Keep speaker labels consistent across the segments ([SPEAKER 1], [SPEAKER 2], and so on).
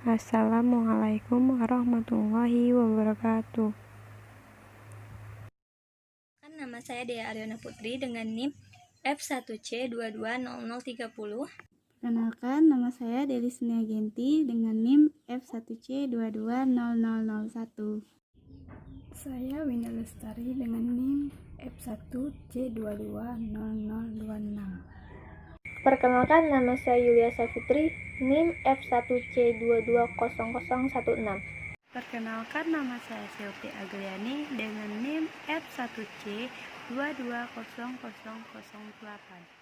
[SPEAKER 1] Assalamualaikum warahmatullahi wabarakatuh.
[SPEAKER 2] Nama saya Dea Ariana Putri dengan NIM F1C220030.
[SPEAKER 3] Perkenalkan, nama saya Delis Niagenti dengan NIM F1C220001.
[SPEAKER 1] Saya Winda Lestari dengan NIM F1C220026.
[SPEAKER 4] Perkenalkan, nama saya Yulia Safitri, NIM F1C220016.
[SPEAKER 5] Perkenalkan, nama saya Silvi Agliani dengan NIM F1C220008.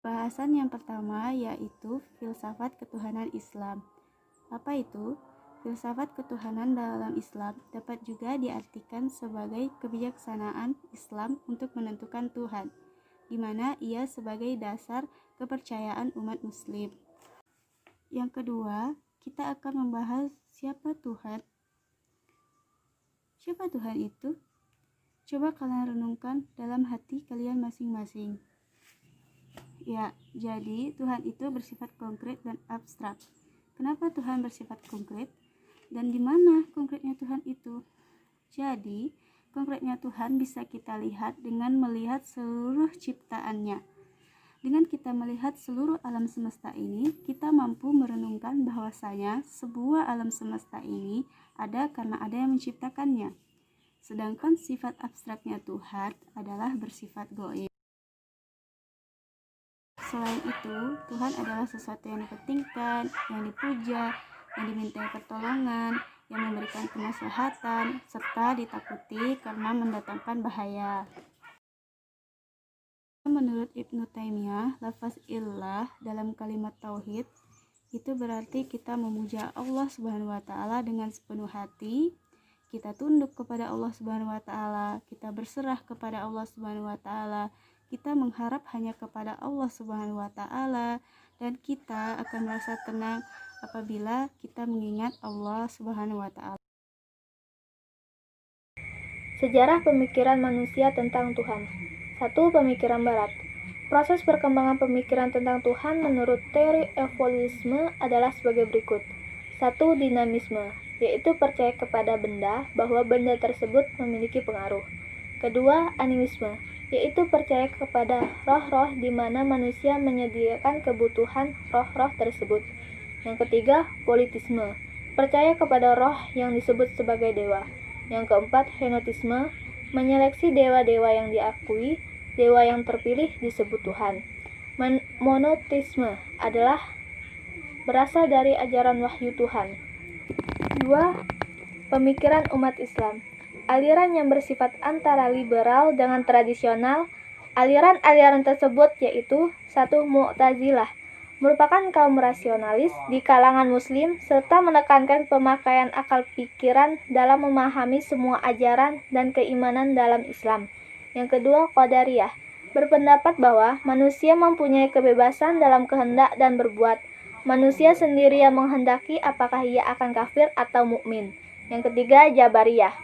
[SPEAKER 3] Bahasan yang pertama yaitu filsafat ketuhanan Islam. Apa itu? Filsafat ketuhanan dalam Islam dapat juga diartikan sebagai kebijaksanaan Islam untuk menentukan Tuhan, di mana ia sebagai dasar kepercayaan umat Muslim. Yang kedua, kita akan membahas siapa Tuhan. Siapa Tuhan itu? Coba kalian renungkan dalam hati kalian masing-masing. Ya, jadi Tuhan itu bersifat konkret dan abstrak. Kenapa Tuhan bersifat konkret? Dan di mana konkretnya Tuhan itu? Jadi, konkretnya Tuhan bisa kita lihat dengan melihat seluruh ciptaannya. Dengan kita melihat seluruh alam semesta ini, kita mampu merenungkan bahwasanya sebuah alam semesta ini ada karena ada yang menciptakannya. Sedangkan sifat abstraknya Tuhan adalah bersifat gaib. Selain itu, Tuhan adalah sesuatu yang dipentingkan, yang dipuja, yang dimintai pertolongan, yang memberikan kemaslahatan, serta ditakuti karena mendatangkan bahaya. Menurut Ibnu Taimiyah, lafaz illah dalam kalimat tauhid itu berarti kita memuja Allah Subhanahu wa taala dengan sepenuh hati, kita tunduk kepada Allah Subhanahu wa taala, kita berserah kepada Allah Subhanahu wa taala, kita mengharap hanya kepada Allah Subhanahu wa taala, dan kita akan merasa tenang apabila kita mengingat Allah Subhanahu wa taala.
[SPEAKER 4] Sejarah pemikiran manusia tentang Tuhan. 1. Pemikiran Barat. Proses perkembangan pemikiran tentang Tuhan menurut teori evolusionisme adalah sebagai berikut. 1. Dinamisme, yaitu percaya kepada benda bahwa benda tersebut memiliki pengaruh. Kedua, animisme, yaitu percaya kepada roh-roh di mana manusia menyediakan kebutuhan roh-roh tersebut. Yang ketiga, politisme, percaya kepada roh yang disebut sebagai dewa. Yang keempat, henotisme, menyeleksi dewa-dewa yang diakui, dewa yang terpilih disebut Tuhan. Monoteisme adalah berasal dari ajaran wahyu Tuhan. 2. Pemikiran umat Islam, aliran yang bersifat antara liberal dengan tradisional. Aliran-aliran tersebut yaitu 1. Mu'tazilah, merupakan kaum rasionalis di kalangan muslim serta menekankan pemakaian akal pikiran dalam memahami semua ajaran dan keimanan dalam Islam. Yang kedua, Qadariyah, berpendapat bahwa manusia mempunyai kebebasan dalam kehendak dan berbuat. Manusia sendiri yang menghendaki apakah ia akan kafir atau mukmin. Yang ketiga, Jabariyah,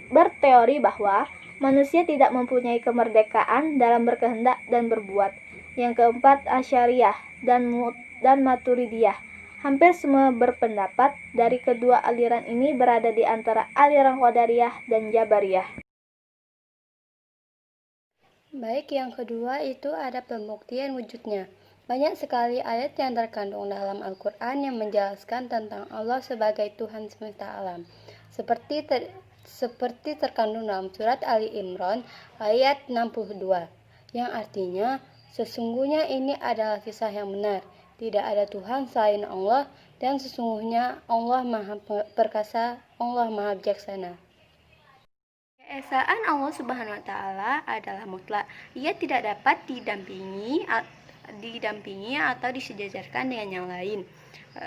[SPEAKER 4] berteori bahwa manusia tidak mempunyai kemerdekaan dalam berkehendak dan berbuat. Yang keempat, Asy'ariyah dan Maturidiyah. Hampir semua berpendapat dari kedua aliran ini berada di antara aliran Qadariyah dan Jabariyah.
[SPEAKER 2] Baik, yang kedua itu ada pembuktian wujudnya. Banyak sekali ayat yang terkandung dalam Al-Quran yang menjelaskan tentang Allah sebagai Tuhan semesta alam. Seperti terkandung dalam surat Ali Imran ayat 62, yang artinya, sesungguhnya ini adalah kisah yang benar, tidak ada Tuhan selain Allah, dan sesungguhnya Allah Maha Perkasa, Allah Maha Bijaksana. Keesaan Allah Subhanahu wa taala adalah mutlak. Ia tidak dapat didampingi atau disejajarkan dengan yang lain.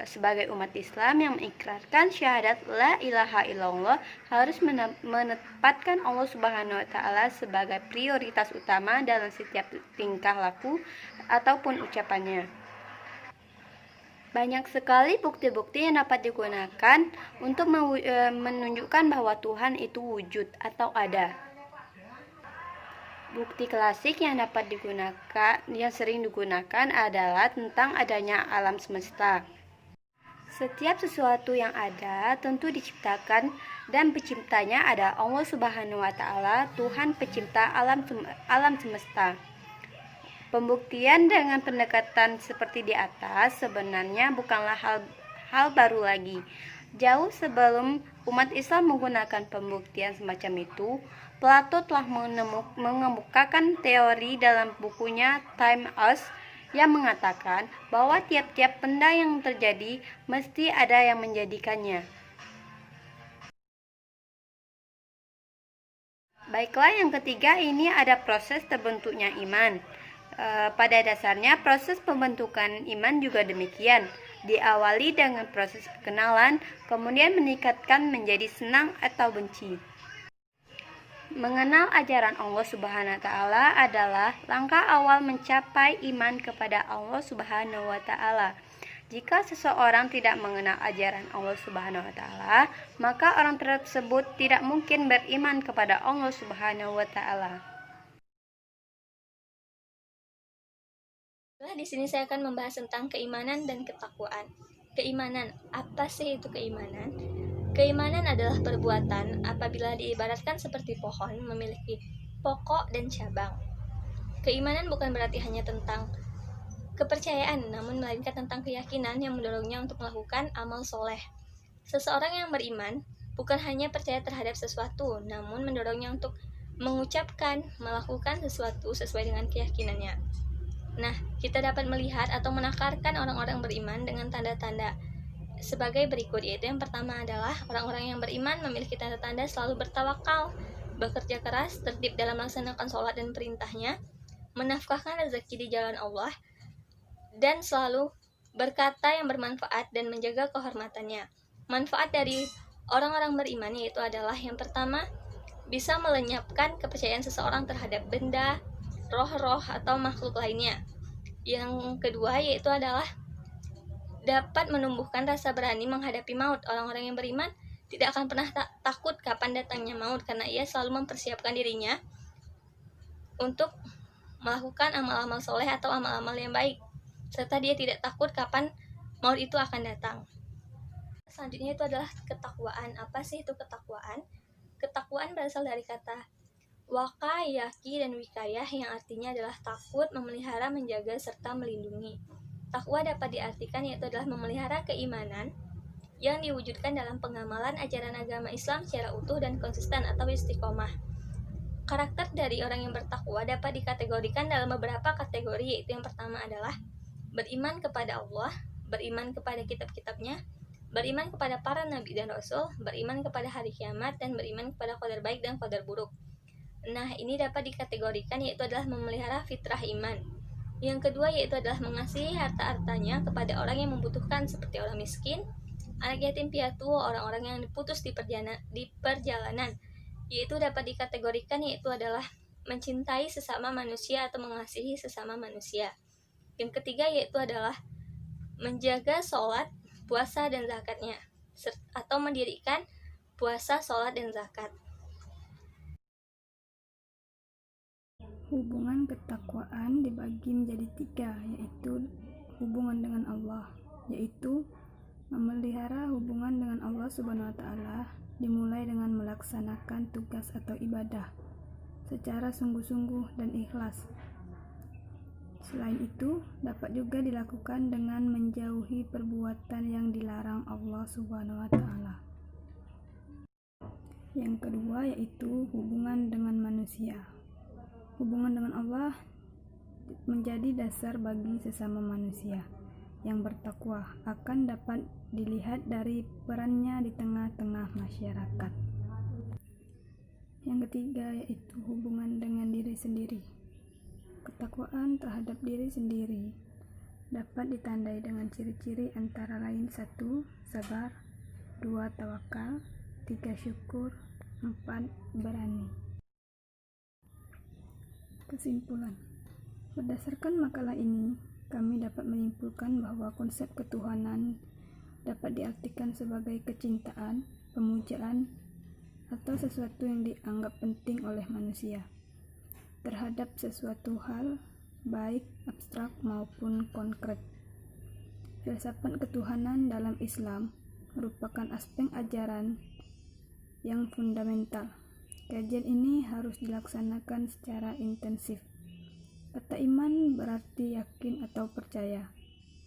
[SPEAKER 2] Sebagai umat Islam yang mengikrarkan syahadat la ilaha illallah, harus menempatkan Allah Subhanahu wa taala sebagai prioritas utama dalam setiap tingkah laku ataupun ucapannya. Banyak sekali bukti-bukti yang dapat digunakan untuk menunjukkan bahwa Tuhan itu wujud atau ada. Bukti klasik yang sering digunakan adalah tentang adanya alam semesta. Setiap sesuatu yang ada tentu diciptakan dan penciptanya adalah Allah Subhanahu wa taala, Tuhan pencipta alam semesta. Pembuktian dengan pendekatan seperti di atas sebenarnya bukanlah hal baru lagi. Jauh sebelum umat Islam menggunakan pembuktian semacam itu, Plato telah mengemukakan teori dalam bukunya Timaeus yang mengatakan bahwa tiap-tiap benda yang terjadi mesti ada yang menjadikannya. Baiklah, yang ketiga ini ada proses terbentuknya iman. Pada dasarnya proses pembentukan iman juga demikian, diawali dengan proses perkenalan, kemudian meningkatkan menjadi senang atau benci. Mengenal ajaran Allah Subhanahu wa taala adalah langkah awal mencapai iman kepada Allah Subhanahu wa taala. Jika seseorang tidak mengenal ajaran Allah Subhanahu wa taala, maka orang tersebut tidak mungkin beriman kepada Allah Subhanahu wa taala.
[SPEAKER 4] Di sini saya akan membahas tentang keimanan dan ketakwaan. Keimanan, apa sih itu keimanan? Keimanan adalah perbuatan apabila diibaratkan seperti pohon memiliki pokok dan cabang. Keimanan bukan berarti hanya tentang kepercayaan, namun melainkan tentang keyakinan yang mendorongnya untuk melakukan amal soleh. Seseorang yang beriman bukan hanya percaya terhadap sesuatu, namun mendorongnya untuk mengucapkan, melakukan sesuatu sesuai dengan keyakinannya. Nah, kita dapat melihat atau menakarkan orang-orang beriman dengan tanda-tanda sebagai berikut, yaitu yang pertama adalah orang-orang yang beriman memiliki tanda-tanda selalu bertawakal, bekerja keras, tertib dalam melaksanakan sholat dan perintahnya, menafkahkan rezeki di jalan Allah, dan selalu berkata yang bermanfaat dan menjaga kehormatannya. Manfaat dari orang-orang beriman yaitu adalah yang pertama, bisa melenyapkan kepercayaan seseorang terhadap benda, roh-roh atau makhluk lainnya. Yang kedua yaitu adalah dapat menumbuhkan rasa berani menghadapi maut. Orang-orang yang beriman tidak akan pernah takut kapan datangnya maut, karena ia selalu mempersiapkan dirinya untuk melakukan amal-amal soleh atau amal-amal yang baik, serta dia tidak takut kapan maut itu akan datang. Selanjutnya itu adalah ketakwaan. Apa sih itu ketakwaan? Ketakwaan berasal dari kata waka, yaki, dan wikayah yang artinya adalah takut, memelihara, menjaga, serta melindungi. Takwa dapat diartikan yaitu adalah memelihara keimanan yang diwujudkan dalam pengamalan ajaran agama Islam secara utuh dan konsisten atau istiqomah. Karakter dari orang yang bertakwa dapat dikategorikan dalam beberapa kategori, yaitu yang pertama adalah beriman kepada Allah, beriman kepada kitab-kitabnya, beriman kepada para nabi dan rasul, beriman kepada hari kiamat, dan beriman kepada qadar baik dan qadar buruk. Nah, ini dapat dikategorikan yaitu adalah memelihara fitrah iman. Yang kedua yaitu adalah mengasihi harta-hartanya kepada orang yang membutuhkan seperti orang miskin, anak yatim piatu, orang-orang yang diputus di perjalanan. Yaitu dapat dikategorikan yaitu adalah mencintai sesama manusia atau mengasihi sesama manusia. Yang ketiga yaitu adalah menjaga sholat, puasa, dan zakatnya, atau mendirikan puasa, sholat, dan zakat.
[SPEAKER 1] Hubungan ketakwaan dibagi menjadi 3, yaitu hubungan dengan Allah, yaitu memelihara hubungan dengan Allah Subhanahu wa taala dimulai dengan melaksanakan tugas atau ibadah secara sungguh-sungguh dan ikhlas. Selain itu, dapat juga dilakukan dengan menjauhi perbuatan yang dilarang Allah Subhanahu wa taala. Yang kedua yaitu hubungan dengan manusia. Hubungan dengan Allah menjadi dasar bagi sesama manusia yang bertakwa, akan dapat dilihat dari perannya di tengah-tengah masyarakat. Yang ketiga yaitu hubungan dengan diri sendiri. Ketakwaan terhadap diri sendiri dapat ditandai dengan ciri-ciri antara lain 1. Sabar, 2. Tawakal, 3. Syukur, 4. Berani. Kesimpulan, berdasarkan makalah ini, kami dapat menyimpulkan bahwa konsep ketuhanan dapat diartikan sebagai kecintaan, pemujaan, atau sesuatu yang dianggap penting oleh manusia terhadap sesuatu hal, baik abstrak maupun konkret. Filsafat ketuhanan dalam Islam merupakan aspek ajaran yang fundamental. Kajian ini harus dilaksanakan secara intensif. Kata iman berarti yakin atau percaya.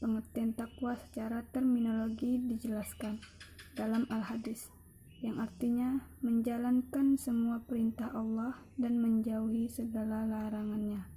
[SPEAKER 1] Pengertian takwa secara terminologi dijelaskan dalam Al-Hadis, yang artinya menjalankan semua perintah Allah dan menjauhi segala larangannya.